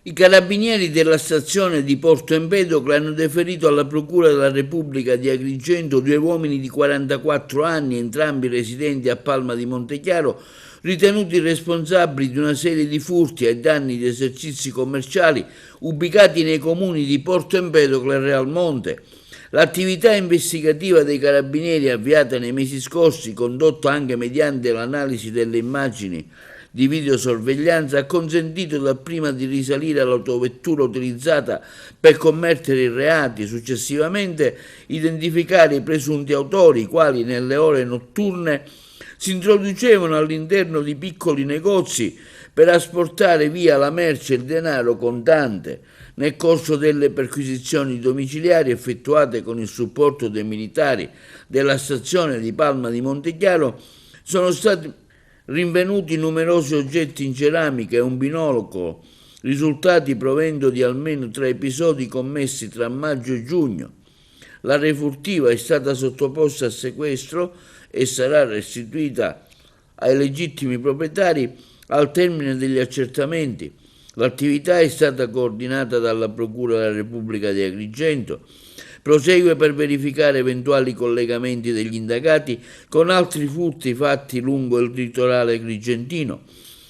I carabinieri della stazione di Porto Empedocle hanno deferito alla Procura della Repubblica di Agrigento due uomini di 44 anni, entrambi residenti a Palma di Montechiaro, ritenuti responsabili di una serie di furti ai danni di esercizi commerciali ubicati nei comuni di Porto Empedocle e Realmonte. L'attività investigativa dei carabinieri avviata nei mesi scorsi, condotta anche mediante l'analisi delle immagini di videosorveglianza, ha consentito dapprima di risalire all'autovettura utilizzata per commettere i reati, successivamente identificare i presunti autori, i quali nelle ore notturne si introducevano all'interno di piccoli negozi per asportare via la merce e il denaro contante. Nel corso delle perquisizioni domiciliari effettuate con il supporto dei militari della stazione di Palma di Montechiaro sono stati rinvenuti numerosi oggetti in ceramica e un binocolo, risultati provenendo di almeno 3 episodi commessi tra maggio e giugno. La refurtiva è stata sottoposta a sequestro e sarà restituita ai legittimi proprietari al termine degli accertamenti. L'attività è stata coordinata dalla Procura della Repubblica di Agrigento. Prosegue per verificare eventuali collegamenti degli indagati con altri furti fatti lungo il litorale agrigentino.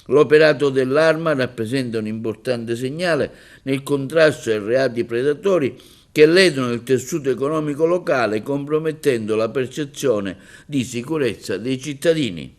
L'operato dell'Arma rappresenta un importante segnale nel contrasto ai reati predatori che ledono il tessuto economico locale, compromettendo la percezione di sicurezza dei cittadini.